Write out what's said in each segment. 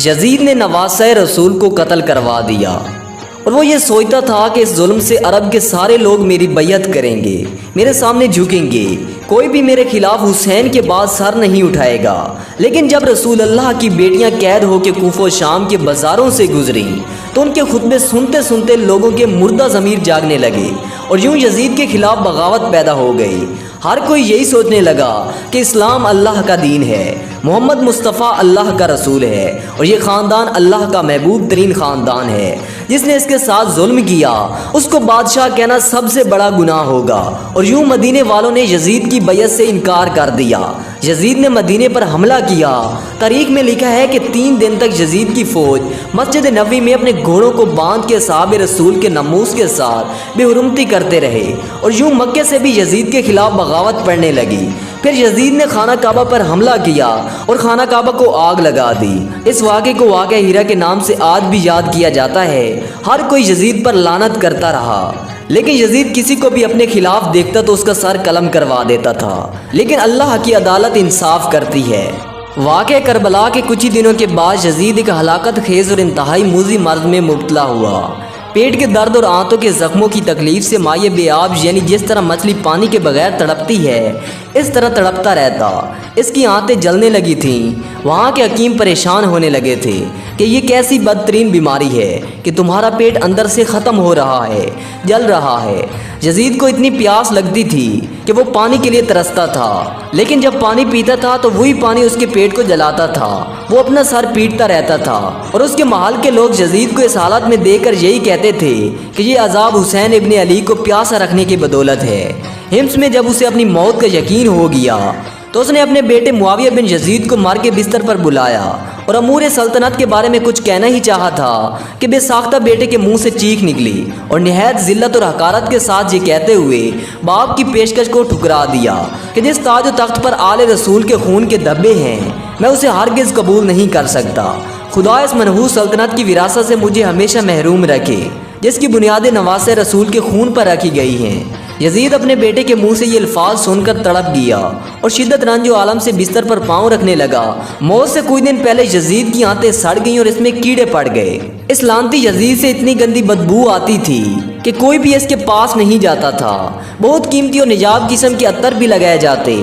یزید نے نواسۂ رسول کو قتل کروا دیا اور وہ یہ سوچتا تھا کہ اس ظلم سے عرب کے سارے لوگ میری بیعت کریں گے، میرے سامنے جھکیں گے، کوئی بھی میرے خلاف حسین کے بعد سر نہیں اٹھائے گا۔ لیکن جب رسول اللہ کی بیٹیاں قید ہو کے کوفہ و شام کے بازاروں سے گزریں تو ان کے خطبے سنتے سنتے لوگوں کے مردہ ضمیر جاگنے لگے اور یوں یزید کے خلاف بغاوت پیدا ہو گئی۔ ہر کوئی یہی سوچنے لگا کہ اسلام اللہ کا دین ہے، محمد مصطفیٰ اللہ کا رسول ہے اور یہ خاندان اللہ کا محبوب ترین خاندان ہے۔ جس نے اس کے ساتھ ظلم کیا اس کو بادشاہ کہنا سب سے بڑا گناہ ہوگا۔ اور یوں مدینے والوں نے یزید کی بیعت سے انکار کر دیا۔ یزید نے مدینے پر حملہ کیا۔ تاریخ میں لکھا ہے کہ 3 دن تک یزید کی فوج مسجد نبوی میں اپنے گھوڑوں کو باندھ کے اصحاب رسول کے ناموس کے ساتھ بے حرمتی کرتے رہے اور یوں مکے سے بھی یزید کے خلاف بغاوت پڑنے لگی۔ پھر یزید نے خانہ کعبہ پر حملہ کیا اور خانہ کعبہ کو آگ لگا دی۔ اس واقعے کو واقعہ ہیرا کے نام سے آج بھی یاد کیا جاتا ہے۔ ہر کوئی یزید پر لعنت کرتا رہا، لیکن یزید کسی کو بھی اپنے خلاف دیکھتا تو اس کا سر قلم کروا دیتا تھا۔ لیکن اللہ کی عدالت انصاف کرتی ہے۔ واقعہ کربلا کے کچھ ہی دنوں کے بعد یزید ایک ہلاکت خیز اور انتہائی موذی مرض میں مبتلا ہوا۔ پیٹ کے درد اور آنتوں کے زخموں کی تکلیف سے مائع بے آب، یعنی جس طرح مچھلی پانی کے بغیر تڑپتی ہے اس طرح تڑپتا رہتا۔ اس کی آنتیں جلنے لگی تھیں۔ وہاں کے حکیم پریشان ہونے لگے تھے کہ یہ کیسی بدترین بیماری ہے کہ تمہارا پیٹ اندر سے ختم ہو رہا ہے، جل رہا ہے۔ یزید کو اتنی پیاس لگتی تھی کہ وہ پانی کے لیے ترستا تھا، لیکن جب پانی پیتا تھا تو وہی پانی اس کے پیٹ کو جلاتا تھا۔ وہ اپنا سر پیٹتا رہتا تھا اور اس کے محل کے لوگ یزید کو اس حالت میں دیکھ کر یہی کہتے تھے کہ یہ عذاب حسین ابن علی کو پیاسا رکھنے کی بدولت ہے۔ حمص میں جب اسے اپنی موت کا یقین ہو گیا تو اس نے اپنے بیٹے معاویہ بن یزید کو مار کے بستر پر بلایا اور امور سلطنت کے بارے میں کچھ کہنا ہی چاہا تھا کہ بے ساختہ بیٹے کے منہ سے چیخ نکلی اور نہایت ذلت اور حقارت کے ساتھ یہ کہتے ہوئے باپ کی پیشکش کو ٹھکرا دیا کہ جس تاج و تخت پر آل رسول کے خون کے دھبے ہیں میں اسے ہرگز قبول نہیں کر سکتا۔ خدا اس منحوس سلطنت کی وراثت سے مجھے ہمیشہ محروم رکھے جس کی بنیادیں نواسۂ رسول کے خون پر رکھی گئی ہیں۔ یزید اپنے بیٹے کے منہ سے یہ الفاظ سن کر تڑپ گیا اور شدت رنج و عالم سے بستر پر پاؤں رکھنے لگا۔ موت سے کچھ دن پہلے یزید کی آنتیں سڑ گئیں اور اس میں کیڑے پڑ گئے۔ اس لعنتی یزید سے اتنی گندی بدبو آتی تھی کہ کوئی بھی اس کے پاس نہیں جاتا تھا۔ بہت قیمتی اور نجاب قسم کے عطر بھی لگائے جاتے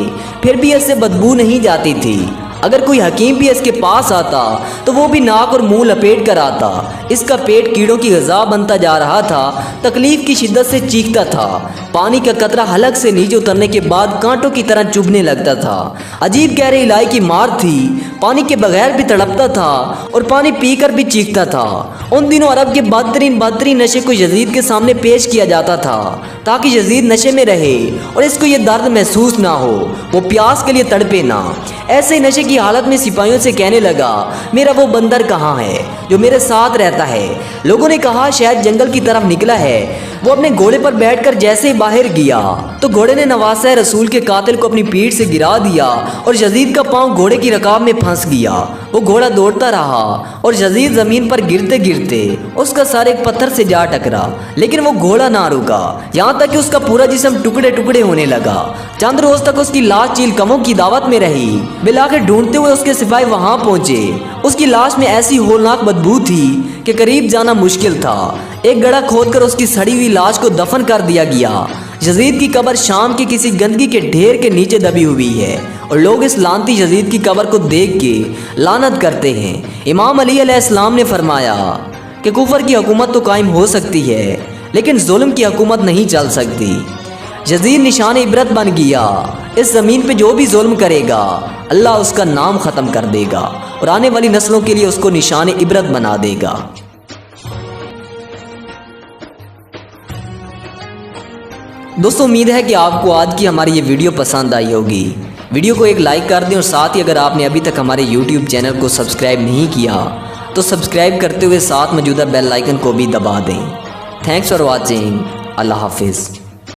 پھر بھی اس سے بدبو نہیں جاتی تھی۔ اگر کوئی حکیم بھی اس کے پاس آتا تو وہ بھی ناک اور منہ لپیٹ کر آتا۔ اس کا پیٹ کیڑوں کی غذا بنتا جا رہا تھا، تکلیف کی شدت سے چیختا تھا۔ پانی کا قطرہ حلق سے نیچے اترنے کے بعد کانٹوں کی طرح چبھنے لگتا تھا۔ عجیب گہرے الہی کی مار تھی، پانی کے بغیر بھی تڑپتا تھا اور پانی پی کر بھی چیختا تھا۔ ان دنوں عرب کے بدترین نشے کو یزید کے سامنے پیش کیا جاتا تھا تاکہ یزید نشے میں رہے اور اس کو یہ درد محسوس نہ ہو، وہ پیاس کے لیے تڑپے نہ۔ ایسے نشے کی حالت میں سپاہیوں سے کہنے لگا میرا وہ بندر کہاں ہے جو میرے ساتھ رہتا ہے؟ لوگوں نے کہا شاید جنگل کی طرف نکلا ہے۔ وہ اپنے گھوڑے پر بیٹھ کر جیسے ہی باہر گیا تو گھوڑے نے نواسۂ رسول کے قاتل کو اپنی پیٹھ سے گرا دیا اور یزید کا پاؤں گھوڑے کی رکاب میں پھنس گیا۔ وہ گھوڑا دوڑتا رہا اور یزید زمین پر گرتے گرتے اس کا سر ایک پتھر سے جا ٹکرا، لیکن وہ گھوڑا نہ رکا یہاں تک کہ اس کا پورا جسم ٹکڑے ٹکڑے ہونے لگا۔ چند روز تک اس کی لاش چیل کموں کی دعوت میں رہی۔ بالآخر ڈھونڈتے ہوئے اس کے سپاہی وہاں پہنچے۔ اس کی لاش میں ایسی ہولناک بدبو تھی کہ قریب جانا مشکل تھا۔ ایک گڑھا کھود کر اس کی سڑی ہوئی لاش کو دفن کر دیا گیا۔ یزید کی قبر شام کے کسی گندگی کے ڈھیر کے نیچے دبی ہوئی ہے اور لوگ اس لعنتی یزید کی قبر کو دیکھ کے لعنت کرتے ہیں۔ امام علی علیہ السلام نے فرمایا کہ کفر کی حکومت تو قائم ہو سکتی ہے لیکن ظلم کی حکومت نہیں چل سکتی۔ یزید نشان عبرت بن گیا۔ اس زمین پہ جو بھی ظلم کرے گا اللہ اس کا نام ختم کر دے گا اور آنے والی نسلوں کے لیے اس کو نشان عبرت بنا دے گا۔ دوستو امید ہے کہ آپ کو آج کی ہماری یہ ویڈیو پسند آئی ہوگی۔ ویڈیو کو ایک لائک کر دیں اور ساتھ ہی اگر آپ نے ابھی تک ہمارے یوٹیوب چینل کو سبسکرائب نہیں کیا تو سبسکرائب کرتے ہوئے ساتھ موجودہ بیل آئیکن کو بھی دبا دیں۔ Thanks for watching. اللہ حافظ۔